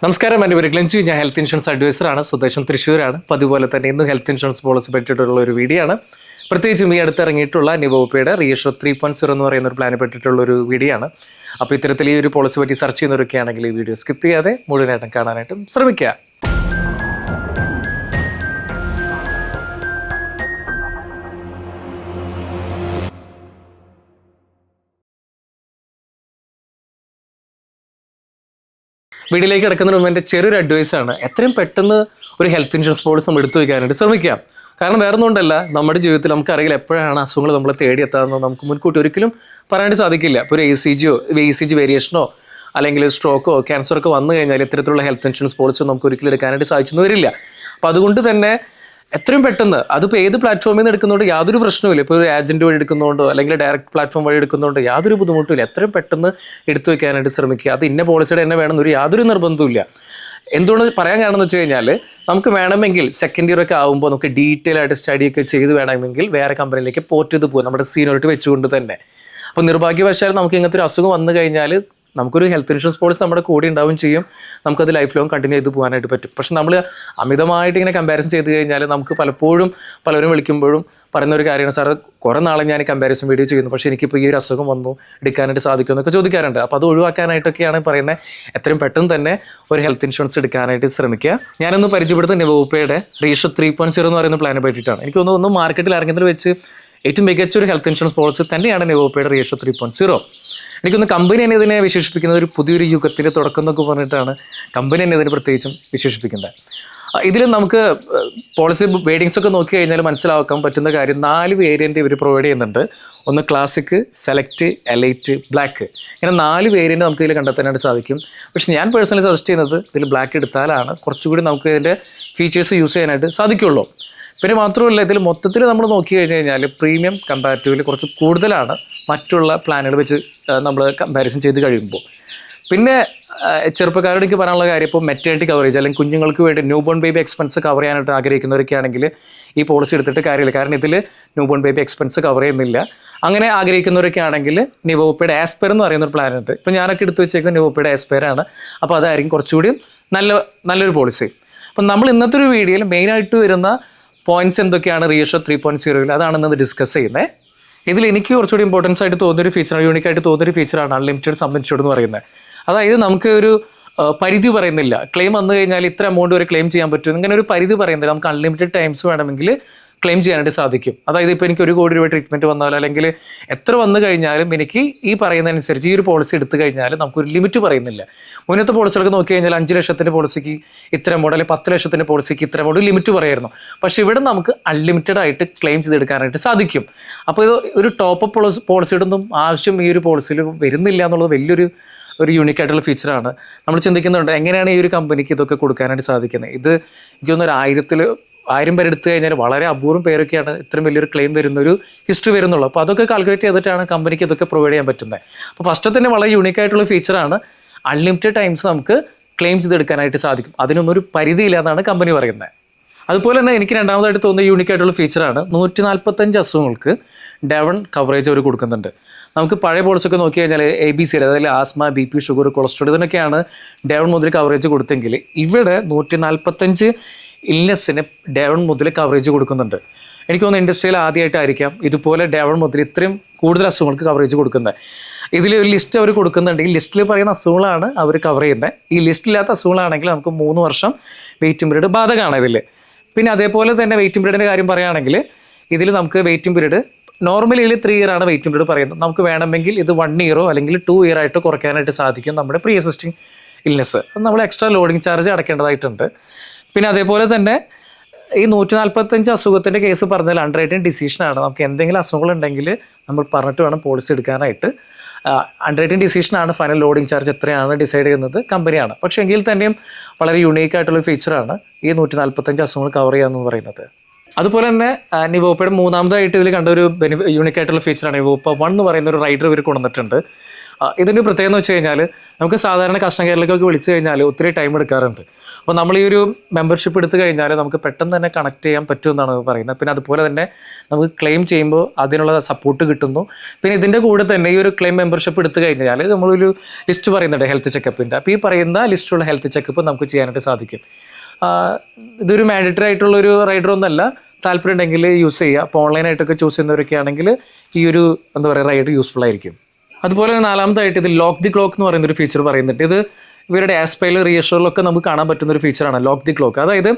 നമസ്കാരം, എൻ്റെ പേര് ഗ്ലെൻജു. ഞാൻ ഹെൽത്ത് ഇൻഷുറൻസ് അഡ്വൈസറാണ്. സ്വദേശം തൃശ്ശൂരാണ്. അതുപോലെ തന്നെ ഇന്ന് ഹെൽത്ത് ഇൻഷുറൻസ് പോളിസി പറ്റിയിട്ടുള്ള ഒരു വീഡിയോ ആണ്. പ്രത്യേകിച്ചും ഈ അടുത്തിറങ്ങിയിട്ടുള്ള നിവോപ്പയുടെ റീഷോ 3.0 എന്ന് പറയുന്ന ഒരു പ്ലാനെ പറ്റിയിട്ടുള്ള ഒരു വീഡിയോ ആണ്. അപ്പോൾ ഇത്തരത്തിൽ ഈ ഒരു പോളിസി പറ്റി സെർച്ച് ചെയ്യുന്നവരൊക്കെ ആണെങ്കിൽ ഈ വീഡിയോ സ്കിപ്പ് ചെയ്യാതെ മുഴുവനായിട്ടും കാണാനായിട്ടും ശ്രമിക്കുക. വീഡിയോയിലേക്ക് കിടക്കുന്നതിന് മുമ്പ് എൻ്റെ ചെറിയൊരു അഡ്വൈസാണ്, എത്രയും പെട്ടെന്ന് ഒരു ഹെൽത്ത് ഇൻഷുറൻസ് പോളിസി നമ്മൾ എടുത്തു വയ്ക്കാനായിട്ട് ശ്രമിക്കാം. കാരണം വേറെ ഒന്നുകൊണ്ടല്ല, നമ്മുടെ ജീവിതത്തിൽ നമുക്കറിയില്ല എപ്പോഴാണ് അസുഖങ്ങൾ നമ്മളെ തേടിയെത്താമെന്ന് നമുക്ക് മുൻകൂട്ടി ഒരിക്കലും പറയാനായിട്ട് സാധിക്കില്ല. ഇപ്പോൾ ഒരു ECG വേരിയേഷനോ അല്ലെങ്കിൽ സ്ട്രോക്കോ ക്യാൻസറൊക്കെ വന്നു കഴിഞ്ഞാൽ ഇത്തരത്തിലുള്ള ഹെൽത്ത് ഇൻഷുറൻസ് പോളിസി നമുക്ക് ഒരിക്കലും എടുക്കാനായിട്ട് സാധിച്ചെന്ന് വരില്ല. അപ്പോൾ അതുകൊണ്ട് തന്നെ എത്രയും പെട്ടെന്ന്, അതിപ്പോൾ ഏത് പ്ലാറ്റ്ഫോമിൽ നിന്ന് എടുക്കുന്നതുകൊണ്ട് യാതൊരു പ്രശ്നവുമില്ല. ഇപ്പോൾ ഒരു ഏജൻറ്റ് വഴി എടുക്കുന്നതുകൊണ്ടോ അല്ലെങ്കിൽ ഡയറക്റ്റ് പ്ലാറ്റ്ഫോം വഴി എടുക്കുന്നതുകൊണ്ടോ യാതൊരു ബുദ്ധിമുട്ടുമില്ല. എത്രയും പെട്ടെന്ന് എടുത്തു വയ്ക്കാനായിട്ട് ശ്രമിക്കുക. അത് ഇന്ന പോളിസിയുടെ തന്നെ വേണമെന്നൊരു യാതൊരു നിർബന്ധവുമില്ല. എന്തുകൊണ്ട് പറയാൻ കാരണം എന്ന് വെച്ച് കഴിഞ്ഞാൽ, നമുക്ക് വേണമെങ്കിൽ സെക്കൻഡ് ഇയർ ഒക്കെ ആകുമ്പോൾ നമുക്ക് ഡീറ്റെയിൽ ആയിട്ട് സ്റ്റഡിയൊക്കെ ചെയ്ത് വേണമെങ്കിൽ വേറെ കമ്പനിയിലേക്ക് പോർട്ട് ചെയ്ത് പോകും, നമ്മുടെ സീനിയോറിറ്റി വെച്ചുകൊണ്ട് തന്നെ. അപ്പോൾ നിർഭാഗ്യവശാൽ നമുക്ക് ഇങ്ങനത്തെ ഒരു അസുഖം വന്നു കഴിഞ്ഞാൽ നമുക്കൊരു ഹെൽത്ത് ഇൻഷുറൻസ് പോളിസി നമ്മുടെ കൂടെ ഉണ്ടാവുകയും ചെയ്യും. നമുക്കത് ലൈഫ് ലോങ് കണ്ടിന്യൂ ചെയ്ത് പോകാനായിട്ട് പറ്റും. പക്ഷെ നമ്മൾ അമിതമായിട്ട് ഇങ്ങനെ കമ്പാരിസൺ ചെയ്ത് കഴിഞ്ഞാൽ നമുക്ക് പലരും വിളിക്കുമ്പോഴും പറയുന്ന ഒരു കാര്യമാണ്, സാർ കുറേ നാളെ ഞാൻ കമ്പാരിസൺ വീഡിയോ ചെയ്യുന്നു, പക്ഷേ എനിക്കിപ്പോൾ ഈ ഒരു അസുഖം വന്നു, എടുക്കാനായിട്ട് സാധിക്കുമെന്നൊക്കെ ചോദിക്കാറുണ്ട്. അപ്പോൾ അത് ഒഴിവാക്കാനായിട്ടൊക്കെയാണ് പറയുന്നത്, എത്രയും പെട്ടെന്ന് തന്നെ ഒരു ഹെൽത്ത് ഇൻഷുറൻസ് എടുക്കാനായിട്ട് ശ്രമിക്കുക. ഞാനൊന്ന് പരിചയപ്പെടുത്തുന്ന നിവോപ്പയുടെ റീഷോ 3.0 എന്ന് പറയുന്ന പ്ലാനെ പറ്റിയിട്ടാണ്. എനിക്ക് തോന്നുന്നു മാർക്കറ്റിൽ ഇറങ്ങുന്നതിൽ വെച്ച് ഏറ്റവും മികച്ച ഒരു ഹെൽത്ത് ഇൻഷുറൻസ് പോളിസി തന്നെയാണ് നിവോപ്പയുടെ റീഷോ 3.0. എനിക്കൊന്ന് കമ്പനി തന്നെ ഇതിനെ വിശേഷിപ്പിക്കുന്നത് ഒരു പുതിയൊരു യുഗത്തിൻ്റെ തുടക്കം എന്നൊക്കെ പറഞ്ഞിട്ടാണ് കമ്പനി തന്നെ ഇതിനെ പ്രത്യേകിച്ചും വിശേഷിപ്പിക്കുന്നത്. ഇതിൽ നമുക്ക് പോളിസി വേഡിങ്സ് ഒക്കെ നോക്കി കഴിഞ്ഞാൽ മനസ്സിലാക്കാൻ പറ്റുന്ന കാര്യം, 4 വേരിയൻറ്റ് ഇവർ പ്രൊവൈഡ് ചെയ്യുന്നുണ്ട്. ഒന്ന് ക്ലാസിക്, സെലക്ട്, എലൈറ്റ്, ബ്ലാക്ക്. ഇങ്ങനെ 4 വേരിയൻറ്റ് നമുക്ക് ഇതിൽ കണ്ടെത്താനായിട്ട് സാധിക്കും. പക്ഷേ ഞാൻ പേഴ്സണലി സജസ്റ്റ് ചെയ്യുന്നത് ഇതിൽ ബ്ലാക്ക് എടുത്താലാണ് കുറച്ചുകൂടി നമുക്ക് ഇതിൻ്റെ ഫീച്ചേഴ്സ് യൂസ് ചെയ്യാനായിട്ട് സാധിക്കുള്ളൂ. പിന്നെ മാത്രമല്ല, ഇതിൽ മൊത്തത്തിൽ നമ്മൾ നോക്കി കഴിഞ്ഞാൽ പ്രീമിയം കമ്പാരിറ്റീവ്ലി കുറച്ച് കൂടുതലാണ് മറ്റുള്ള പ്ലാനുകൾ വെച്ച് നമ്മൾ കമ്പാരിസൺ ചെയ്ത് കഴിയുമ്പോൾ. പിന്നെ ചെറുപ്പക്കാരോട് എനിക്ക് പറയാനുള്ള കാര്യം, ഇപ്പോൾ മെറ്റേണിറ്റി കവറേജ് അല്ലെങ്കിൽ കുഞ്ഞുങ്ങൾക്ക് വേണ്ടി new born baby expense cover ചെയ്യാനായിട്ട് ആഗ്രഹിക്കുന്നവരൊക്കെ ആണെങ്കിൽ ഈ പോളിസി എടുത്തിട്ട് കാര്യമില്ല. കാരണം ഇതിൽ new born baby expense cover ചെയ്യുന്നില്ല. അങ്ങനെ ആഗ്രഹിക്കുന്നവരൊക്കെ ആണെങ്കിൽ നിവോപ്പയുടെ ആസ്പെയർ എന്ന് പറയുന്നൊരു പ്ലാനുണ്ട്. ഇപ്പോൾ ഞാനൊക്കെ എടുത്തു വെച്ചേക്കുന്നത് നിവോപ്പയുടെ ആസ്പെയർ ആണ്. അപ്പോൾ അതായിരിക്കും കുറച്ചുകൂടി നല്ലൊരു പോളിസി. അപ്പം നമ്മൾ ഇന്നത്തെ ഒരു വീഡിയോയിൽ മെയിനായിട്ട് വരുന്ന പോയിന്റ്സ് എന്തൊക്കെയാണ് റീഷോ 3.0, അതാണ് ഇന്ന് ഡിസ്കസ് ചെയ്യുന്നത്. ഇതിൽ എനിക്ക് കുറച്ചുകൂടി ഇമ്പോർട്ടൻസ് ആയിട്ട് തോന്നിയൊരു ഫീച്ചറാണ്, യൂണിക്കായിട്ട് തോന്നിയൊരു ഫീച്ചറാണ് അൺലിമിറ്റഡ് സബ് ഇൻഷുർഡ് എന്ന് പറയുന്നത്. അതായത് നമുക്ക് ഒരു പരിധി പറയുന്നില്ല, ക്ലെയിം വന്നു കഴിഞ്ഞാൽ ഇത്ര എമൗണ്ട് വരെ ക്ലെയിം ചെയ്യാൻ പറ്റും, ഇങ്ങനെ ഒരു പരിധി പറയുന്നില്ല. നമുക്ക് അൺലിമിറ്റഡ് ടൈംസ് വേണമെങ്കിൽ ക്ലെയിം ചെയ്യാനായിട്ട് സാധിക്കും. അതായത് ഇപ്പോൾ എനിക്ക് 1 കോടി രൂപ ട്രീറ്റ്മെൻറ്റ് വന്നാലോ അല്ലെങ്കിൽ എത്ര വന്നു കഴിഞ്ഞാലും എനിക്ക് ഈ പറയുന്നതനുസരിച്ച് ഈ ഒരു പോളിസി എടുത്തു കഴിഞ്ഞാൽ നമുക്കൊരു ലിമിറ്റ് പറയുന്നില്ല. മുന്നത്തെ പോളിസികളൊക്കെ നോക്കി കഴിഞ്ഞാൽ 5 ലക്ഷത്തിൻ്റെ പോളിസിക്ക് ഇത്ര എമൗണ്ട്, അല്ലെങ്കിൽ 10 ലക്ഷത്തിൻ്റെ പോളിസിക്ക് ഇത്ര എമൗണ്ട് ലിമിറ്റ് പറയായിരുന്നു. പക്ഷേ ഇവിടെ നമുക്ക് അൺലിമിറ്റഡ് ആയിട്ട് ക്ലെയിം ചെയ്തെടുക്കാനായിട്ട് സാധിക്കും. അപ്പോൾ ഇത് ഒരു ടോപ്പ് പോളിസിയുടെ ഒന്നും ആവശ്യം ഈ ഒരു പോളിസിയിൽ വരുന്നില്ല എന്നുള്ളത് വലിയൊരു യൂണിക്കായിട്ടുള്ള ഫീച്ചറാണ്. നമ്മൾ ചിന്തിക്കുന്നുണ്ട് എങ്ങനെയാണ് ഈ ഒരു കമ്പനിക്ക് ഇതൊക്കെ കൊടുക്കാനായിട്ട് സാധിക്കുന്നത്. ഇത് എനിക്ക് തോന്നുന്നു 1000 പേര് എടുത്തു കഴിഞ്ഞാൽ വളരെ അപൂർവം പേരൊക്കെയാണ് ഇത്രയും വലിയൊരു ക്ലെയിം വരുന്നൊരു ഹിസ്റ്ററി വരുന്നുള്ളൂ. അപ്പോൾ അതൊക്കെ കാൽക്കുലേറ്റ് ചെയ്തിട്ടാണ് കമ്പനിക്ക് ഇതൊക്കെ പ്രൊവൈഡ് ചെയ്യാൻ പറ്റുന്നത്. അപ്പോൾ ഫസ്റ്റ് തന്നെ വളരെ യൂണിക്കായിട്ടുള്ള ഫീച്ചറാണ്, അൺലിമിറ്റഡ് ടൈംസ് നമുക്ക് ക്ലെയിം ചെയ്തെടുക്കാനായിട്ട് സാധിക്കും. അതിനൊന്നും ഒരു പരിധിയില്ല എന്നാണ് കമ്പനി പറയുന്നത്. അതുപോലെ തന്നെ എനിക്ക് രണ്ടാമതായിട്ട് തോന്നിയ യൂണിക്കായിട്ടുള്ള ഫീച്ചറാണ് 145 അസുഖങ്ങൾക്ക് ഡേ 1 കവറേജ് അവർ കൊടുക്കുന്നുണ്ട്. നമുക്ക് പഴയ പോളിസൊക്കെ നോക്കി കഴിഞ്ഞാൽ ABC, അതായത് ആസ്മ, BP, ഷുഗർ, കൊളസ്ട്രോൾ, ഇതിനൊക്കെയാണ് ഡേ 1 മുതൽ കവറേജ് കൊടുത്തെങ്കിൽ ഇവിടെ 145 ഇൽനെസ്സിന് ഡേ 1 മുതൽ കവറേജ് കൊടുക്കുന്നുണ്ട്. എനിക്ക് തോന്നുന്നു ഇൻഡസ്ട്രിയിൽ ആദ്യമായിട്ടായിരിക്കാം ഇതുപോലെ ഡേ 1 മുതൽ ഇത്രയും കൂടുതൽ അസുഖങ്ങൾക്ക് കവറേജ് കൊടുക്കുന്നത്. ഇതിൽ ഒരു ലിസ്റ്റ് അവർ കൊടുക്കുന്നുണ്ടെങ്കിൽ ലിസ്റ്റിൽ പറയുന്ന അസുഖങ്ങളാണ് അവർ കവർ ചെയ്യുന്നത്. ഈ ലിസ്റ്റില്ലാത്ത അസുഖങ്ങളാണെങ്കിൽ നമുക്ക് 3 വർഷം വെയിറ്റിംഗ് പീരീഡ് ബാധകമാണ് ഇതിൽ. പിന്നെ അതേപോലെ തന്നെ വെയിറ്റിംഗ് പീരീഡിൻ്റെ കാര്യം പറയുകയാണെങ്കിൽ ഇതിൽ നമുക്ക് വെയിറ്റിംഗ് പീരീഡ് നോർമലി 3 ഇയർ ആണ് വെയിറ്റിംഗ് പീരീഡ് പറയുന്നത്. നമുക്ക് വേണമെങ്കിൽ ഇത് 1 ഇയറോ അല്ലെങ്കിൽ 2 ഇയർ ആയിട്ടോ കുറയ്ക്കാനായിട്ട് സാധിക്കും നമ്മുടെ പ്രീ എക്സിസ്റ്റിംഗ് ഇൽനെസ്. അത് നമ്മൾ എക്സ്ട്രാ ലോഡിംഗ് ചാർജ് അടയ്ക്കേണ്ടതായിട്ടുണ്ട്. പിന്നെ അതേപോലെ തന്നെ ഈ 145 അസുഖത്തിൻ്റെ കേസ് പറഞ്ഞാൽ അണ്ടർ റൈറ്റിംഗ് ഡിസിഷനാണ്. നമുക്ക് എന്തെങ്കിലും അസുഖങ്ങളുണ്ടെങ്കിൽ നമ്മൾ പറഞ്ഞിട്ട് വേണം പോളിസി എടുക്കാനായിട്ട്. അണ്ടർ റൈറ്റിംഗ് ഡിസിഷനാണ്, ഫൈനൽ ലോഡിംഗ് ചാർജ് എത്രയാണെന്ന് ഡിസൈഡ് ചെയ്യുന്നത് കമ്പനിയാണ്. പക്ഷേ എങ്കിൽ തന്നെയും വളരെ യുണീക്കായിട്ടുള്ള ഫീച്ചറാണ് ഈ 145 അസുഖങ്ങൾ കവർ ചെയ്യാമെന്ന് പറയുന്നത്. അതുപോലെ തന്നെ നിവോപ്പയുടെ മൂന്നാമതായിട്ട് ഇതിൽ കണ്ട ഒരു യൂണിക്കായിട്ടുള്ള ഫീച്ചറാണ് നിവോപ്പ 1 എന്ന് പറയുന്ന ഒരു റൈഡർ ഇവർ കൊണ്ടുവന്നിട്ടുണ്ട്. ഇതിൻ്റെ പ്രത്യേകത എന്ന് വെച്ച് കഴിഞ്ഞാൽ നമുക്ക് സാധാരണ കസ്റ്റമർ കെയറിലേക്കൊക്കെ വിളിച്ചു കഴിഞ്ഞാൽ ഒത്തിരി ടൈം എടുക്കാറുണ്ട്. അപ്പോൾ നമ്മൾ ഈ ഒരു മെമ്പർഷിപ്പ് എടുത്തു കഴിഞ്ഞാൽ നമുക്ക് പെട്ടെന്ന് തന്നെ കണക്ട് ചെയ്യാൻ പറ്റുമെന്നാണ് പറയുന്നത്. പിന്നെ അതുപോലെ തന്നെ നമുക്ക് ക്ലെയിം ചെയ്യുമ്പോൾ അതിനുള്ള സപ്പോർട്ട് കിട്ടുന്നു. പിന്നെ ഇതിൻ്റെ കൂടെ തന്നെ ഈ ഒരു ക്ലെയിം മെമ്പർഷിപ്പ് എടുത്തു കഴിഞ്ഞാൽ നമ്മളൊരു ലിസ്റ്റ് പറയുന്നുണ്ട് ഹെൽത്ത് ചെക്കപ്പിൻ്റെ. അപ്പോൾ ഈ പറയുന്ന ലിസ്റ്റുള്ള ഹെൽത്ത് ചെക്കപ്പ് നമുക്ക് ചെയ്യാനായിട്ട് സാധിക്കും. ഇതൊരു മാൻഡേറ്ററി ആയിട്ടുള്ളൊരു റൈഡറൊന്നുമല്ല, താല്പര്യം ഉണ്ടെങ്കിൽ യൂസ് ചെയ്യുക. അപ്പോൾ ഓൺലൈനായിട്ടൊക്കെ ചൂസ് ചെയ്യുന്നവരൊക്കെ ആണെങ്കിൽ ഈ ഒരു എന്താ പറയുക റൈഡ് യൂസ്ഫുൾ ആയിരിക്കും. അതുപോലെ തന്നെ നാലാമതായിട്ട് ഇത് ലോക്ക് ദി ക്ലോക്ക് എന്ന് പറയുന്നൊരു ഫീച്ചർ പറയുന്നുണ്ട്. ഇത് ഇവരുടെ ആസ്പൈൽ റിയഷറിലൊക്കെ നമുക്ക് കാണാൻ പറ്റുന്ന ഒരു ഫീച്ചറാണ് ലോക്ക് ദി ക്ലോക്ക്. അതായത്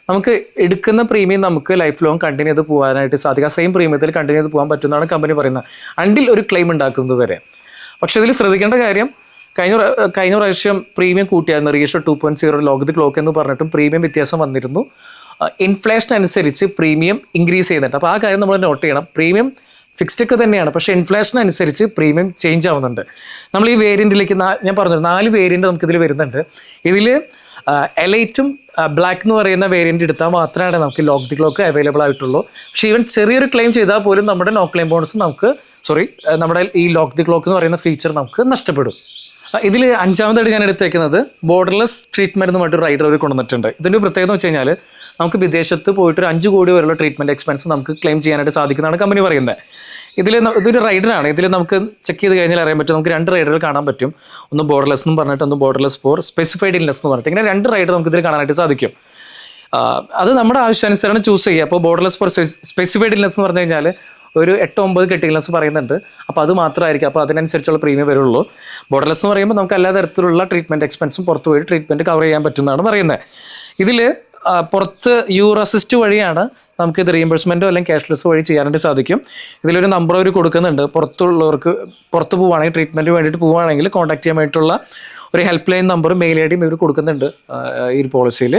നമുക്ക് എടുക്കുന്ന പ്രീമിയം നമുക്ക് ലൈഫ് ലോങ് കണ്ടിന്യൂ ചെയ്ത് പോകാനായിട്ട് സാധിക്കും. സെയിം പ്രീമിയത്തിൽ കണ്ടിന്യൂ ചെയ്ത് പോകാൻ പറ്റുന്നതാണ് കമ്പനി പറയുന്നത്, അണ്ടിൽ ഒരു ക്ലെയിം ഉണ്ടാക്കുന്നത് വരെ. പക്ഷേ ഇതിൽ ശ്രദ്ധിക്കേണ്ട കാര്യം, കഴിഞ്ഞ പ്രാവശ്യം പ്രീമിയം കൂട്ടിയായിരുന്നു. റിയഷർ 2.0 ലോക്ക് ദി ക്ലോക്ക് എന്ന് പറഞ്ഞിട്ടും പ്രീമിയം വ്യത്യാസം വന്നിരുന്നു. ഇൻഫ്ലേഷൻ അനുസരിച്ച് പ്രീമിയം ഇൻക്രീസ് ചെയ്യുന്നുണ്ട്. അപ്പോൾ ആ കാര്യം നമ്മൾ നോട്ട് ചെയ്യണം. പ്രീമിയം ഫിക്സ്ഡ് ഒക്കെ തന്നെയാണ്, പക്ഷേ ഇൻഫ്ലേഷൻ അനുസരിച്ച് പ്രീമിയം ചേഞ്ച് ആവുന്നുണ്ട്. നമ്മൾ ഈ വേരിയൻറ്റിലേക്ക് ഞാൻ പറഞ്ഞു 4 വേരിയൻറ്റ് നമുക്കിതിൽ വരുന്നുണ്ട്. ഇതിൽ എലൈറ്റും ബ്ലാക്ക് എന്ന് പറയുന്ന വേരിയൻറ്റ് എടുത്താൽ മാത്രമാണ് നമുക്ക് ലോക്ക് ദി ക്ലോക്ക് അവൈലബിൾ ആയിട്ടുള്ളൂ. പക്ഷേ ഈവൻ ചെറിയൊരു ക്ലെയിം ചെയ്താൽ പോലും നമ്മുടെ നോ ക്ലെയിം ബോണസ് നമ്മുടെ ഈ ലോക്ക് ദി ക്ലോക്ക് എന്ന് പറയുന്ന ഫീച്ചർ നമുക്ക് നഷ്ടപ്പെടും. ഇതിൽ അഞ്ചാമതായിട്ട് ഞാൻ എടുത്തേക്കുന്നത് ബോർഡർലെസ് ട്രീറ്റ്മെൻറ്റ് എന്ന് പറഞ്ഞിട്ട് റൈഡർ അവർ കൊണ്ടുവന്നിട്ടുണ്ട്. ഇതിൻ്റെ പ്രത്യേകത എന്ന് വെച്ച് കഴിഞ്ഞാൽ നമുക്ക് വിദേശത്ത് പോയിട്ട് ഒരു 5 കോടി വരെയുള്ള ട്രീറ്റ്മെൻറ്റ് എക്സ്പെൻസ് നമുക്ക് ക്ലെയിം ചെയ്യാനായിട്ട് സാധിക്കുന്നതാണ് കമ്പനി പറയുന്നത്. ഇതൊരു റൈഡറാണ്. ഇതിൽ നമുക്ക് ചെക്ക് ചെയ്ത് കഴിഞ്ഞാൽ അറിയാൻ പറ്റും. നമുക്ക് 2 റൈഡറുകൾ കാണാൻ പറ്റും. ഒന്ന് ബോർഡർലെസ് എന്നും പറഞ്ഞിട്ട്, ഒന്ന് ബോർഡർലെസ് ഫോർ സ്പെസിഫൈഡ് ഇൽനെസ് എന്ന് പറഞ്ഞിട്ട്, ഇങ്ങനെ 2 റൈഡർ നമുക്ക് ഇതിൽ കാണാനായിട്ട് സാധിക്കും. അത് നമ്മുടെ ആവശ്യാനുസരണം ചൂസ് ചെയ്യുക. അപ്പോൾ ബോർഡർലെസ് ഫോർ സ്പെസിഫൈഡ് ഇൽനെസ് എന്ന് പറഞ്ഞു കഴിഞ്ഞാൽ ഒരു 8-9 കെട്ടിൽനെസ് പറയുന്നുണ്ട്. അപ്പോൾ അത് മാത്രമായിരിക്കും. അപ്പോൾ അതിനനുസരിച്ചുള്ള പ്രീമിയം വരുള്ളൂ. ബോർഡർലെസ് എന്ന് പറയുമ്പോൾ നമുക്ക് എല്ലാ തരത്തിലുള്ള ട്രീറ്റ്മെൻറ്റ് എക്സ്പെൻസും പുറത്ത് പോയി ട്രീറ്റ്മെൻറ്റ് കവർ ചെയ്യാൻ പറ്റുന്നതാണ് പറയുന്നത്. ഇതിൽ പുറത്ത് യൂർ അസിസ്റ്റ് വഴിയാണ് നമുക്കിത് റീഇംബേഴ്സ്മെൻറ്റോ അല്ലെങ്കിൽ ക്യാഷ്ലെസ് വഴി ചെയ്യാനായിട്ട് സാധിക്കും. ഇതിലൊരു നമ്പർ അവർ കൊടുക്കുന്നുണ്ട്. പുറത്ത് പോവുകയാണെങ്കിൽ ട്രീറ്റ്മെൻറ്റ് വേണ്ടിയിട്ട് പോവുകയാണെങ്കിൽ കോൺടാക്ട് ചെയ്യാൻ വേണ്ടിയിട്ടുള്ള ഒരു ഹെൽപ്പ് ലൈൻ നമ്പറും മെയിൽ ഐ ഡിയും ഇവർ കൊടുക്കുന്നുണ്ട് ഈ ഒരു പോളിസിയിൽ.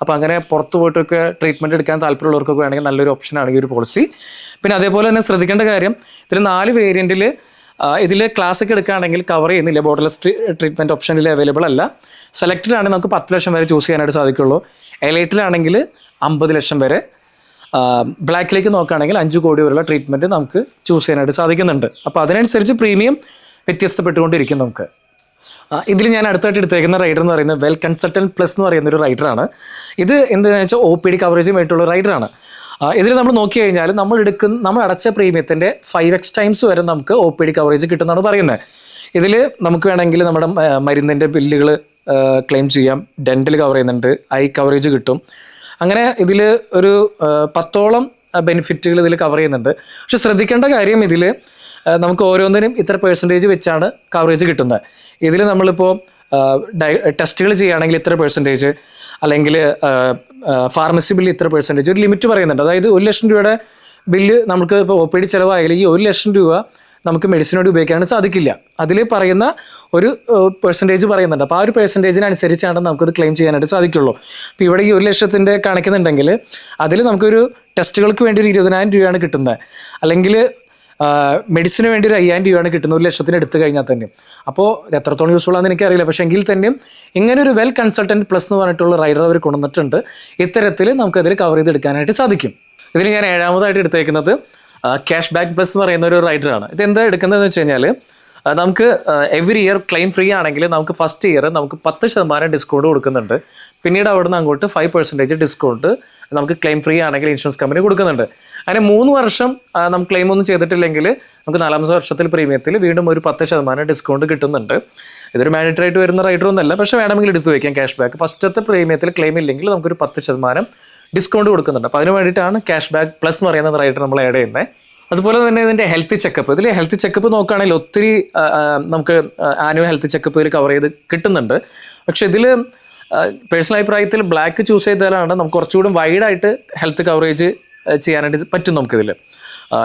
അപ്പോൾ അങ്ങനെ പുറത്ത് പോയിട്ടൊക്കെ ട്രീറ്റ്മെൻറ്റ് എടുക്കാൻ താല്പര്യമുള്ളവർക്കൊക്കെ വേണമെങ്കിൽ നല്ലൊരു ഓപ്ഷനാണ് ഈ ഒരു പോളിസി. പിന്നെ അതേപോലെ തന്നെ ശ്രദ്ധിക്കേണ്ട കാര്യം, ഇതിൽ 4 വേരിയൻറ്റിൽ ഇതിൽ ക്ലാസ്സൊക്കെ എടുക്കുകയാണെങ്കിൽ കവർ ചെയ്യുന്നില്ല. ബോർഡർലെസ് ട്രീറ്റ്മെൻറ്റ് ഓപ്ഷനിൽ അവൈലബിൾ അല്ല. സെലക്റ്റഡ് ആണെങ്കിൽ നമുക്ക് 10 ലക്ഷം വരെ ചൂസ് ചെയ്യാനായിട്ട് സാധിക്കുള്ളൂ. എലൈറ്റിലാണെങ്കിൽ 50 ലക്ഷം വരെ. ബ്ലാക്കിലേക്ക് നോക്കുകയാണെങ്കിൽ 5 കോടി വരെയുള്ള ട്രീറ്റ്മെൻറ്റ് നമുക്ക് ചൂസ് ചെയ്യാനായിട്ട് സാധിക്കുന്നുണ്ട്. അപ്പോൾ അതിനനുസരിച്ച് പ്രീമിയം വ്യത്യസ്തപ്പെട്ടുകൊണ്ടിരിക്കും നമുക്ക്. ഇതിൽ ഞാൻ അടുത്തായിട്ട് എടുത്തേക്കുന്ന റൈഡർ എന്ന് പറയുന്നത് വെൽ കൺസൾട്ടൻറ്റ് പ്ലസ് എന്ന് പറയുന്നൊരു റൈഡറാണ്. ഇത് എന്താണെന്ന് വെച്ചാൽ OPD കവറേജുമായിട്ടുള്ള റൈഡറാണ്. ഇതിൽ നമ്മൾ നോക്കി കഴിഞ്ഞാൽ നമ്മൾ അടച്ച പ്രീമിയത്തിൻ്റെ 5x ടൈംസ് വരെ നമുക്ക് OPD കവറേജ് കിട്ടുമെന്നാണ് പറയുന്നത്. ഇതിൽ നമുക്ക് വേണമെങ്കിൽ നമ്മുടെ മരുന്നിൻ്റെ ബില്ലുകൾ ക്ലെയിം ചെയ്യാം, ഡെൻ്റൽ കവർ ചെയ്യുന്നുണ്ട്, ഐ കവറേജ് കിട്ടും. അങ്ങനെ ഇതിൽ ഒരു 10ഓളം ബെനിഫിറ്റുകൾ ഇതിൽ കവർ ചെയ്യുന്നുണ്ട്. പക്ഷെ ശ്രദ്ധിക്കേണ്ട കാര്യം, ഇതിൽ നമുക്ക് ഓരോന്നിനും ഇത്ര പെർസെൻറ്റേജ് വെച്ചാണ് കവറേജ് കിട്ടുന്നത്. ഇതിൽ നമ്മളിപ്പോൾ ടെസ്റ്റുകൾ ചെയ്യുകയാണെങ്കിൽ ഇത്ര പെർസെൻറ്റേജ്, അല്ലെങ്കിൽ ഫാർമസി ബില്ല് ഇത്ര പെർസെൻറ്റേജ്, ഒരു ലിമിറ്റ് പറയുന്നുണ്ട്. അതായത് 1 ലക്ഷം രൂപയുടെ ബില്ല് നമുക്ക് ഇപ്പോൾ OPD ചിലവായാലും ഈ 1 ലക്ഷം രൂപ നമുക്ക് മെഡിസിനോട് ഉപയോഗിക്കാനായിട്ട് സാധിക്കില്ല. അതിൽ പറയുന്ന ഒരു പെർസെൻറ്റേജ് പറയുന്നുണ്ട്. അപ്പോൾ ആ ഒരു പെർസെൻറ്റേജിനനുസരിച്ചാണ് നമുക്കത് ക്ലെയിം ചെയ്യാനായിട്ട് സാധിക്കുള്ളൂ. അപ്പോൾ ഇവിടെ ഈ 1 ലക്ഷത്തിൻ്റെ കാണിക്കുന്നുണ്ടെങ്കിൽ അതിൽ നമുക്കൊരു ടെസ്റ്റുകൾക്ക് വേണ്ടി ഒരു 20,000 രൂപയാണ് കിട്ടുന്നത്. അല്ലെങ്കിൽ മെഡിസിന് വേണ്ടി ഒരു 5,000 രൂപയാണ് കിട്ടുന്നത് 1 ലക്ഷത്തിന് എടുത്തു കഴിഞ്ഞാൽ തന്നെ. അപ്പോൾ എത്രത്തോളം യൂസ്ഫുൾ ആണെന്ന് എനിക്കറിയില്ല. പക്ഷേ എങ്കിൽ തന്നെയും ഇങ്ങനെ ഒരു വെൽ കൺസൾട്ടൻറ്റ് പ്ലസ് എന്ന് പറഞ്ഞിട്ടുള്ള റൈഡർ അവർ കൊണ്ടുവന്നിട്ടുണ്ട്. ഇത്തരത്തിൽ നമുക്കതിൽ കവർ ചെയ്തെടുക്കാനായിട്ട് സാധിക്കും. ഇതിൽ ഞാൻ 7ാമതായിട്ട് എടുത്തേക്കുന്നത് ക്യാഷ് ബാക്ക് പ്ലസ് എന്ന് പറയുന്ന ഒരു റൈഡറാണ്. ഇതെന്താ എടുക്കുന്നതെന്ന് വെച്ച് കഴിഞ്ഞാൽ, നമുക്ക് എവറി ഇയർ ക്ലെയിം ഫ്രീ ആണെങ്കിൽ നമുക്ക് ഫസ്റ്റ് ഇയർ നമുക്ക് 10% ഡിസ്കൗണ്ട് കൊടുക്കുന്നുണ്ട്. പിന്നീട് അവിടുന്ന് അങ്ങോട്ട് 5% ഡിസ്കൗണ്ട് നമുക്ക് ക്ലെയിം ഫ്രീ ആണെങ്കിൽ ഇൻഷുറൻസ് കമ്പനി കൊടുക്കുന്നുണ്ട്. അങ്ങനെ 3 വർഷം നമുക്ക് ക്ലെയിം ഒന്നും ചെയ്തിട്ടില്ലെങ്കിൽ നമുക്ക് 4ാമത്തെ വർഷത്തിൽ പ്രീമിയത്തിൽ വീണ്ടും ഒരു 10% ഡിസ്കൗണ്ട് കിട്ടുന്നുണ്ട്. ഇതൊരു മാൻഡേറ്ററി ആയിട്ട് വരുന്ന റൈഡർ ഒന്നല്ല, പക്ഷേ വേണമെങ്കിൽ എടുത്തു വയ്ക്കാം ക്യാഷ് ബാക്ക്. ഫസ്റ്റത്തെ പ്രീമിയത്തിൽ ക്ലെയിം ഇല്ലെങ്കിൽ നമുക്കൊരു 10% ഡിസ്കൗണ്ട് കൊടുക്കുന്നുണ്ട്. അപ്പോൾ അതിന് വേണ്ടിയിട്ടാണ് ക്യാഷ് ബാക്ക് പ്ലസ് എന്ന് പറയുന്ന റൈഡർ നമ്മൾ ആഡ് ചെയ്യുന്നത്. അതുപോലെ തന്നെ ഇതിൻ്റെ ഹെൽത്ത് ചെക്കപ്പ്, ഇതിൽ ഹെൽത്ത് ചെക്കപ്പ് നോക്കുകയാണെങ്കിൽ ഒത്തിരി നമുക്ക് ആനുവൽ ഹെൽത്ത് ചെക്കപ്പ് ഇതിൽ കവർ ചെയ്ത് കിട്ടുന്നുണ്ട്. പക്ഷേ ഇതിൽ പേഴ്സണൽ അഭിപ്രായത്തിൽ ബ്ലാക്ക് ചൂസ് ചെയ്താലാണ് നമുക്ക് കുറച്ചുകൂടി വൈഡായിട്ട് ഹെൽത്ത് കവറേജ് ചെയ്യാനായിട്ട് പറ്റും.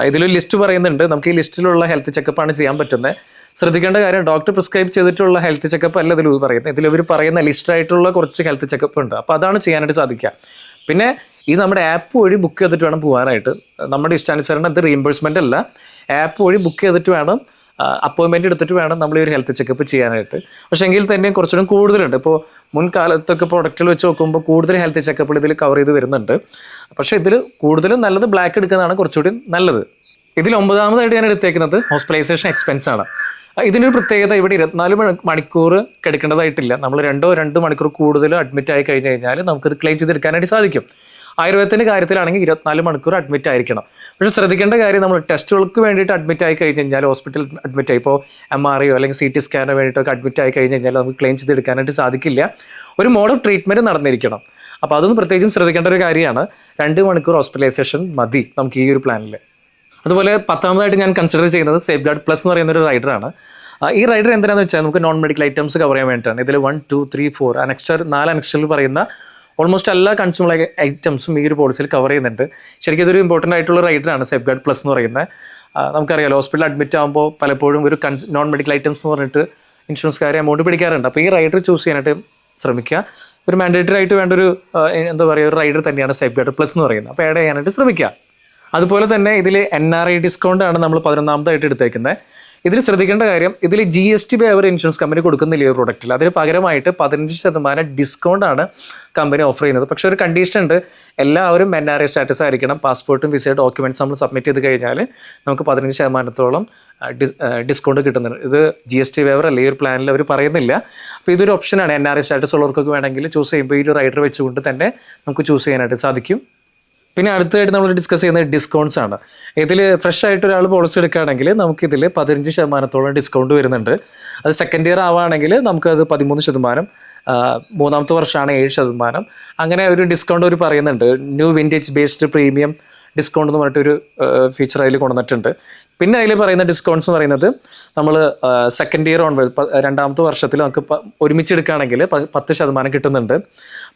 ഇതിലൊരു ലിസ്റ്റ് പറയുന്നുണ്ട്. നമുക്ക് ഈ ലിസ്റ്റിലുള്ള ഹെൽത്ത് ചെക്കപ്പാണ് ചെയ്യാൻ പറ്റുന്നത്. ശ്രദ്ധിക്കേണ്ട കാര്യം, ഡോക്ടർ പ്രിസ്ക്രൈബ് ചെയ്തിട്ടുള്ള ഹെൽത്ത് ചെക്കപ്പ് അല്ല ഇതിൽ പറയുന്നത്. ഇതിലിവർ പറയുന്ന ലിസ്റ്റായിട്ടുള്ള കുറച്ച് ഹെൽത്ത് ചെക്കപ്പ് ഉണ്ട്. അപ്പോൾ അതാണ് ചെയ്യാനായിട്ട് സാധിക്കുക. പിന്നെ ഈ നമ്മുടെ ആപ്പ് വഴി ബുക്ക് ചെയ്തിട്ട് വേണം പോകാനായിട്ട്. നമ്മുടെ ഇഷ്ടാനുസരണം ഇത് റീഇംബേഴ്സ്മെൻ്റ് അല്ല, ആപ്പ് വഴി ബുക്ക് ചെയ്തിട്ട് വേണം, അപ്പോയിൻമെൻറ്റ് എടുത്തിട്ട് വേണം നമ്മൾ ഈ ഒരു ഹെൽത്ത് ചെക്കപ്പ് ചെയ്യാനായിട്ട്. പക്ഷേ എങ്കിൽ തന്നെയും കുറച്ചുകൂടി കൂടുതലുണ്ട്. ഇപ്പോൾ മുൻകാലത്തൊക്കെ പ്രൊഡക്റ്റുകൾ വെച്ച് നോക്കുമ്പോൾ കൂടുതൽ ഹെൽത്ത് ചെക്കപ്പുകൾ ഇതിൽ കവർ ചെയ്ത് വരുന്നുണ്ട്. പക്ഷേ ഇതിൽ കൂടുതലും നല്ലത് ബ്ലാക്ക് എടുക്കുന്നതാണ് കുറച്ചുകൂടി നല്ലത്. ഇതിൽ 9ാമതായിട്ട് ഞാൻ എടുത്തേക്കുന്നത് ഹോസ്പിറ്റലൈസേഷൻ എക്സ്പെൻസ് ആണ്. ഇതിനൊരു പ്രത്യേകത, ഇവിടെ 24 മണിക്കൂർ കിടക്കേണ്ടതായിട്ടില്ല. നമ്മൾ 2 മണിക്കൂർ കൂടുതൽ അഡ്മിറ്റ് ആയി കഴിഞ്ഞ് കഴിഞ്ഞാൽ നമുക്കത് ക്ലെയിം ചെയ്തെടുക്കാനായിട്ട് സാധിക്കും. ആയുർവേദത്തിൻ്റെ കാര്യത്തിലാണെങ്കിൽ 24 മണിക്കൂർ അഡ്മിറ്റ് ആയിരിക്കണം. പക്ഷേ ശ്രദ്ധിക്കേണ്ട കാര്യം, നമ്മൾ ടെസ്റ്റുകൾക്ക് വേണ്ടിയിട്ട് അഡ്മിറ്റ് ആയി കഴിഞ്ഞ് കഴിഞ്ഞാൽ, ഹോസ്പിറ്റലിൽ അഡ്മിറ്റ് ആയി, ഇപ്പോൾ MRI അല്ലെങ്കിൽ CT സ്കാനോ വേണ്ടിയിട്ടൊക്കെ അഡ്മിറ്റ് ആയി കഴിഞ്ഞ് കഴിഞ്ഞാൽ നമുക്ക് ക്ലെയിം ചെയ്തെടുക്കാനായിട്ട് സാധിക്കില്ല. ഒരു മോഡ് ഓഫ് ട്രീറ്റ്മെൻറ്റ് നടന്നിരിക്കണം. അപ്പോൾ അതൊന്നും പ്രത്യേകിച്ചും ശ്രദ്ധിക്കേണ്ട ഒരു കാര്യമാണ്. 2 മണിക്കൂർ ഹോസ്പിറ്റലൈസേഷൻ മതി നമുക്ക് ഈ ഒരു പ്ലാനിൽ. അതുപോലെ 10ാമതായിട്ട് ഞാൻ കൺസിഡർ ചെയ്യുന്നത് സേഫ് ഗാർഡ് പ്ലസ് എന്ന് പറയുന്ന ഒരു റൈഡറാണ്. ഈ റൈഡർ എന്തിനാണെന്ന് വെച്ചാൽ നമുക്ക് നോൺ മെഡിക്കൽ ഐറ്റംസ് കവർ ചെയ്യാൻ വേണ്ടിയിട്ടാണ്. ഇതിൽ 1, 2, 3, 4 അനക്സ്റ്റർ 4 അനക്സ്റ്ററിൽ പറയുന്ന ഓൾമോസ്റ്റ് എല്ലാ കൺസ്യൂമർ ഐറ്റംസും ഈ ഒരു പോളിസിയിൽ കവർ ചെയ്യുന്നുണ്ട്. ശരിക്കും ഇതൊരു ഇമ്പോർട്ടൻ്റ് ആയിട്ടുള്ള റൈഡറാണ് സേഫ് ഗാർഡ് പ്ലസ് എന്ന് പറയുന്നത്. നമുക്കറിയാലോ, ഹോസ്പിറ്റലിൽ അഡ്മിറ്റ് ആകുമ്പോൾ പലപ്പോഴും ഒരു നോൺ മെഡിക്കൽ ഐറ്റംസ് എന്ന് പറഞ്ഞിട്ട് ഇൻഷുറൻസുകാരെ എമൗണ്ട് പിടിക്കാറുണ്ട്. അപ്പോൾ ഈ റൈഡർ ചൂസ് ചെയ്യാനായിട്ട് ശ്രമിക്കുക. ഒരു മാൻഡേറ്ററി ആയിട്ട് വേണ്ട ഒരു എന്താ പറയുക, ഒരു റൈഡർ തന്നെയാണ് സേഫ് ഗാർഡ് പ്ലസ് എന്ന് പറയുന്നത്. അപ്പോൾ ആഡ് ചെയ്യാനായിട്ട് ശ്രമിക്കുക. അതുപോലെ തന്നെ ഇതിൽ NRI ഡിസ്കൗണ്ടാണ് നമ്മൾ 11ാമതായിട്ട് എടുത്തേക്കുന്നത്. ഇതിൽ ശ്രദ്ധിക്കേണ്ട കാര്യം, ഇതിൽ GST വേവർ ഇൻഷുറൻസ് കമ്പനി കൊടുക്കുന്നില്ല ഈ പ്രൊഡക്റ്റിൽ. അതിന് പകരമായിട്ട് 15% ഡിസ്കൗണ്ടാണ് കമ്പനി ഓഫർ ചെയ്യുന്നത്. പക്ഷേ ഒരു കണ്ടീഷൻ ഉണ്ട്, എല്ലാവരും NRI സ്റ്റാറ്റസ് ആയിരിക്കണം. പാസ്പോർട്ടും വിസയുടെ ഡോക്യുമെൻറ്റ്സ് നമ്മൾ സബ്മിറ്റ് ചെയ്ത് കഴിഞ്ഞാൽ നമുക്ക് 15% ഡിസ്കൗണ്ട് കിട്ടുന്നുണ്ട്. ഇത് GST വേവർ അല്ല, ഈ ഒരു പ്ലാനിൽ അവർ പറയുന്നില്ല. അപ്പോൾ ഇതൊരു ഓപ്ഷനാണ്. NRI സ്റ്റാറ്റസ് ഉള്ളവർക്കൊക്കെ വേണമെങ്കിൽ ചൂസ് ചെയ്യുമ്പോൾ ഈ ഒരു റൈഡർ വെച്ചുകൊണ്ട് തന്നെ നമുക്ക് ചൂസ് ചെയ്യാനായിട്ട് സാധിക്കും. പിന്നെ അടുത്തായിട്ട് നമ്മൾ ഡിസ്കസ് ചെയ്യുന്നത് ഡിസ്കൗണ്ട്സ് ആണ്. ഇതിൽ ഫ്രഷ് ആയിട്ട് ഒരാൾ പോളിസി എടുക്കുകയാണെങ്കിൽ നമുക്കിതിൽ 15% ഡിസ്കൗണ്ട് വരുന്നുണ്ട്. അത് സെക്കൻഡ് ഇയർ ആവുകയാണെങ്കിൽ നമുക്കത് 13%, 3ാമത്തെ വർഷമാണ് 7%. അങ്ങനെ ഒരു ഡിസ്കൗണ്ട് അവർ പറയുന്നുണ്ട്. New vintage based premium discount എന്ന് പറഞ്ഞിട്ടൊരു ഫീച്ചർ അതിൽ കൊണ്ടുവന്നിട്ടുണ്ട്. പിന്നെ അതിൽ പറയുന്ന ഡിസ്കൗണ്ട്സ് എന്ന് പറയുന്നത്, നമ്മൾ സെക്കൻഡ് ഇയർ ഓൺവേർഡ് 2ാമത്തെ വർഷത്തിൽ നമുക്ക് ഒരുമിച്ച് എടുക്കുകയാണെങ്കിൽ 10% കിട്ടുന്നുണ്ട്.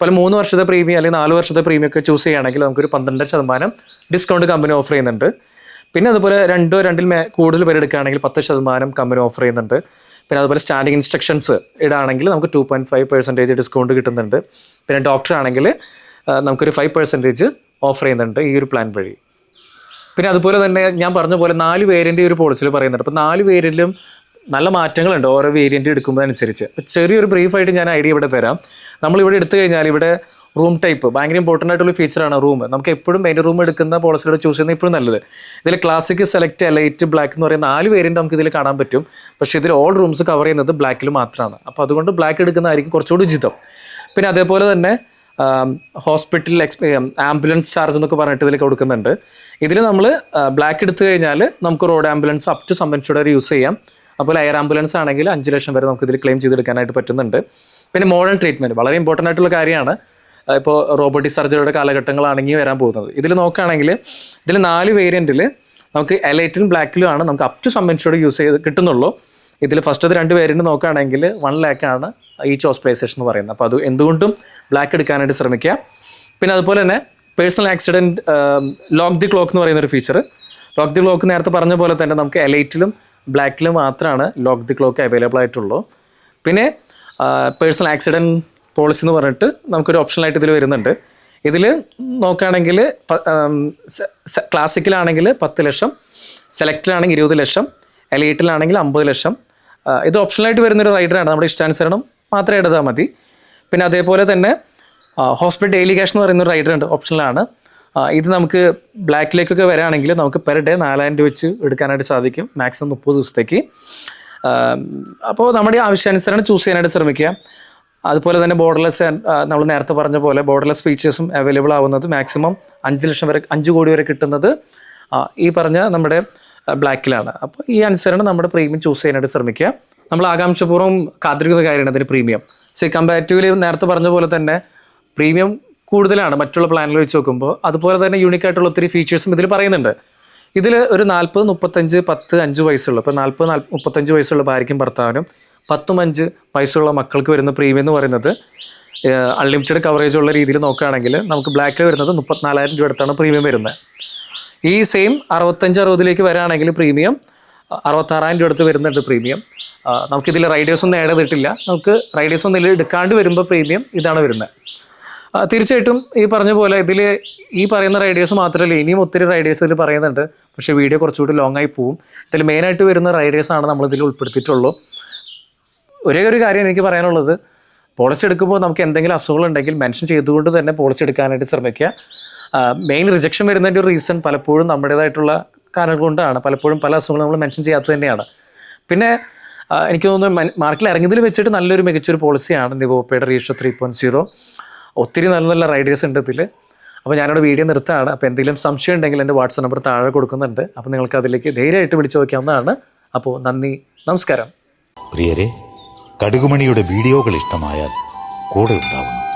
പല 3 വർഷത്തെ പ്രീമിയം അല്ലെങ്കിൽ 4 വർഷത്തെ പ്രീമിയം ഒക്കെ ചൂസ് ചെയ്യുകയാണെങ്കിൽ നമുക്കൊരു 12% ഡിസ്കൗണ്ട് കമ്പനി ഓഫർ ചെയ്യുന്നുണ്ട്. പിന്നെ അതുപോലെ 2 കൂടുതൽ പേര് എടുക്കുകയാണെങ്കിൽ 10% കമ്പനി ഓഫർ ചെയ്യുന്നുണ്ട്. പിന്നെ അതുപോലെ സ്റ്റാൻഡിങ് ഇൻസ്ട്രക്ഷൻസ് ഇടാണെങ്കിൽ നമുക്ക് 2.5% ഡിസ്കൗണ്ട് കിട്ടുന്നുണ്ട്. പിന്നെ ഡോക്ടർ ആണെങ്കിൽ നമുക്കൊരു 5% ഓഫർ ചെയ്യുന്നുണ്ട് ഈ ഒരു പ്ലാൻ വഴി. പിന്നെ അതുപോലെ തന്നെ ഞാൻ പറഞ്ഞ പോലെ 4 വേരിയൻ്റ് ഒരു പോളിസിയിൽ പറയുന്നുണ്ട്. അപ്പോൾ 4 വേരിയൻറ്റിലും നല്ല മാറ്റങ്ങളുണ്ട് ഓരോ വേരിയൻറ്റ് എടുക്കുമ്പോൾ അനുസരിച്ച്. ചെറിയൊരു ബ്രീഫായിട്ട് ഞാൻ ഐഡിയ ഇവിടെ തരാം. നമ്മളിവിടെ എടുത്തു കഴിഞ്ഞാൽ ഇവിടെ റൂം ടൈപ്പ് ഭയങ്കര ഇമ്പോർട്ടൻ്റ് ആയിട്ടുള്ള ഫീച്ചറാണ് റൂം. നമുക്ക് എപ്പോഴും മെയിൻ റൂം എടുക്കുന്ന പോളിസിയുടെ ചൂസ് ചെയ്യുന്നത് ഇപ്പോഴും നല്ലത്. ഇതിൽ ക്ലാസിക്, സെലക്ട്, എലൈറ്റ്, ബ്ലാക്ക് എന്ന് പറയുന്ന 4 വേരിയൻറ്റ് നമുക്ക് ഇതിൽ കാണാൻ പറ്റും. പക്ഷേ ഇതിൽ ഓൾ റൂംസ് കവർ ചെയ്യുന്നത് ബ്ലാക്കിൽ മാത്രമാണ്. അപ്പോൾ അതുകൊണ്ട് ബ്ലാക്ക് എടുക്കുന്നതായിരിക്കും കുറച്ചുകൂടി ഉചിതം. പിന്നെ അതേപോലെ തന്നെ ഹോസ്പിറ്റൽ ആംബുലൻസ് ചാർജ് എന്നൊക്കെ പറഞ്ഞിട്ട് ഇതിൽ കൊടുക്കുന്നുണ്ട്. ഇതിൽ നമ്മൾ ബ്ലാക്ക് എടുത്തു കഴിഞ്ഞാൽ നമുക്ക് റോഡ് ആംബുലൻസ് അപ് ടു സംബന്ധിച്ചൂടെ യൂസ് ചെയ്യാം. അപ്പോൾ എയർ ആംബുലൻസ് ആണെങ്കിൽ 5 ലക്ഷം വരെ നമുക്ക് ഇതിൽ ക്ലെയിം ചെയ്തെടുക്കാനായിട്ട് പറ്റുന്നുണ്ട്. പിന്നെ മോഡേൺ ട്രീറ്റ്മെൻറ്റ് വളരെ ഇമ്പോർട്ടൻ്റ് ആയിട്ടുള്ള കാര്യമാണ്. ഇപ്പോൾ റോബോട്ടിക് സർജറിയുടെ കാലഘട്ടങ്ങളാണെങ്കിൽ വരാൻ പോകുന്നത്. ഇതിൽ നോക്കുകയാണെങ്കിൽ ഇതിൽ 4 വേരിയൻറ്റിൽ നമുക്ക് എലൈറ്റിലും ബ്ലാക്കിലുമാണ് നമുക്ക് അപ് ടു സംബന്ധിച്ചൂടെ യൂസ് ചെയ്ത് കിട്ടുന്നുള്ളൂ. ഇതിൽ ഫസ്റ്റത്തെ 2 വേരിയൻറ്റ് നോക്കുകയാണെങ്കിൽ 1 lakh ഈച്ച് ഹോസ്പിറ്റലൈസേഷൻ എന്ന് പറയുന്നത്. അപ്പോൾ അത് എന്തുകൊണ്ടും ബ്ലാക്ക് എടുക്കാനായിട്ട് ശ്രമിക്കുക. പിന്നെ അതുപോലെ തന്നെ personal accident lock the clock എന്ന് പറയുന്നൊരു ഫീച്ചർ. ലോക്ക് ദി ക്ലോക്ക് നേരത്തെ പറഞ്ഞ പോലെ തന്നെ നമുക്ക് എലൈറ്റിലും ബ്ലാക്കിലും മാത്രമാണ് ലോക്ക് ദി ക്ലോക്ക് അവൈലബിൾ ആയിട്ടുള്ളൂ. പിന്നെ പേഴ്സണൽ ആക്സിഡൻറ്റ് പോളിസി എന്ന് പറഞ്ഞിട്ട് നമുക്കൊരു ഓപ്ഷനായിട്ട് ഇതിൽ വരുന്നുണ്ട്. ഇതിൽ നോക്കുകയാണെങ്കിൽ ക്ലാസിക്കിലാണെങ്കിൽ 10 ലക്ഷം, സെലക്റ്റിലാണെങ്കിൽ 20 ലക്ഷം, എലൈറ്റിലാണെങ്കിൽ 50 ലക്ഷം. ഇത് ഓപ്ഷനായിട്ട് വരുന്നൊരു റൈഡറാണ്. നമ്മുടെ ഇഷ്ടാനുസരണം മാത്രം എടുത്താൽ മതി. പിന്നെ അതേപോലെ തന്നെ ഹോസ്പിറ്റൽ ഡെയിലി ക്യാഷ് എന്ന് പറയുന്ന ഒരു റൈഡർ ഉണ്ട്, ഓപ്ഷനിലാണ്. ഇത് നമുക്ക് ബ്ലാക്കിലേക്കൊക്കെ വരാണെങ്കിൽ നമുക്ക് പെർ ഡേ 4000 രൂപ വെച്ച് എടുക്കാനായിട്ട് സാധിക്കും, മാക്സിമം 30 ദിവസത്തേക്ക്. അപ്പോൾ നമ്മുടെ ആവശ്യാനുസരണം ചൂസ് ചെയ്യാനായിട്ട് ശ്രമിക്കുക. അതുപോലെ തന്നെ ബോർഡർലെസ്, നമ്മൾ നേരത്തെ പറഞ്ഞ പോലെ ബോർഡർലെസ് ഫീച്ചേഴ്സും അവൈലബിൾ ആവുന്നത് മാക്സിമം 5 ലക്ഷം വരെ, 5 കോടി വരെ കിട്ടുന്നത് ഈ പറഞ്ഞ നമ്മുടെ ബ്ലാക്കിലാണ്. അപ്പോൾ ഈ അനുസരണം നമ്മുടെ പ്രീമിയം ചൂസ് ചെയ്യാനായിട്ട് ശ്രമിക്കുക. നമ്മൾ ആകാംക്ഷപൂർവ്വം കാത്തിരിക്കുന്ന കാര്യമാണ് അതിന് പ്രീമിയം. കമ്പാരിറ്റീവ്ലി നേരത്തെ പറഞ്ഞ പോലെ തന്നെ പ്രീമിയം കൂടുതലാണ് മറ്റുള്ള പ്ലാനിൽ വെച്ച് നോക്കുമ്പോൾ. അതുപോലെ തന്നെ യൂണിക് ആയിട്ടുള്ള ഒത്തിരി ഫീച്ചേഴ്സും ഇതിൽ പറയുന്നുണ്ട്. ഇതിൽ ഒരു 40, 35, 10, 5 വയസ്സുള്ള, ഇപ്പോൾ 40, 35 വയസ്സുള്ള ഭാര്യയ്ക്കും ഭർത്താവിനും 10, 5 വയസ്സുള്ള മക്കൾക്ക് വരുന്ന പ്രീമിയം എന്ന് പറയുന്നത് അൺലിമിറ്റഡ് കവറേജ് ഉള്ള രീതിയിൽ നോക്കുകയാണെങ്കിൽ നമുക്ക് ബ്ലാക്കിൽ വരുന്നത് 34,000 രൂപ അടുത്താണ് പ്രീമിയം വരുന്നത്. ഈ സെയിം 65-60 വരാണെങ്കിൽ പ്രീമിയം 66,000 രൂപ അടുത്ത് വരുന്നുണ്ട് പ്രീമിയം. നമുക്കിതിൽ റൈഡേഴ്സ് ഒന്നും ആഡ് ചെയ്തിട്ടില്ല. നമുക്ക് റൈഡേഴ്സ് ഒന്നും ഇതിൽ എടുക്കാണ്ട് വരുമ്പോൾ പ്രീമിയം ഇതാണ് വരുന്നത്. തീർച്ചയായിട്ടും ഈ പറഞ്ഞ പോലെ ഇതിൽ ഈ പറയുന്ന റൈഡേഴ്സ് മാത്രമല്ല, ഇനിയും ഒത്തിരി റൈഡേഴ്സ് ഇതിൽ പറയുന്നുണ്ട്. പക്ഷേ വീഡിയോ കുറച്ചുകൂടി ലോങ് ആയി പോവും. ഇതിൽ മെയിനായിട്ട് വരുന്ന റൈഡേഴ്സാണ് നമ്മളിതിൽ ഉൾപ്പെടുത്തിയിട്ടുള്ളൂ. ഒരേ ഒരു കാര്യം എനിക്ക് പറയാനുള്ളത്, പോളിസി എടുക്കുമ്പോൾ നമുക്ക് എന്തെങ്കിലും അസുഖങ്ങളുണ്ടെങ്കിൽ മെൻഷൻ ചെയ്തുകൊണ്ട് തന്നെ പോളിസി എടുക്കാനായിട്ട് ശ്രമിക്കുക. മെയിൻ റിജക്ഷൻ വരുന്നതിൻ്റെ ഒരു റീസൺ പലപ്പോഴും നമ്മുടേതായിട്ടുള്ള കാരണം കൊണ്ടാണ്. പലപ്പോഴും പല അസുഖങ്ങളും നമ്മൾ മെൻഷൻ ചെയ്യാത്തത് തന്നെയാണ്. പിന്നെ എനിക്ക് തോന്നുന്നു മാർക്കറ്റിൽ ഇറങ്ങിയതിൽ വെച്ചിട്ട് നല്ലൊരു മികച്ചൊരു പോളിസിയാണ് നിവോപ്പയുടെ റീഷോ 3.0. ഒത്തിരി നല്ല നല്ല റൈഡേഴ്സ് ഉണ്ട് ഇതിൽ. അപ്പോൾ ഞാനിവിടെ വീഡിയോ നിർത്തുകയാണ്. അപ്പോൾ എന്തെങ്കിലും സംശയം ഉണ്ടെങ്കിൽ എൻ്റെ വാട്സാപ്പ് നമ്പർ താഴെ കൊടുക്കുന്നുണ്ട്. അപ്പോൾ നിങ്ങൾക്ക് അതിലേക്ക് ധൈര്യമായിട്ട് വിളിച്ചു നോക്കാവുന്നതാണ്. അപ്പോൾ നന്ദി, നമസ്കാരം. പ്രിയരെ, കടുകുമണിയുടെ വീഡിയോകൾ ഇഷ്ടമായാൽ കൂടെ ഉണ്ടാവുന്നു.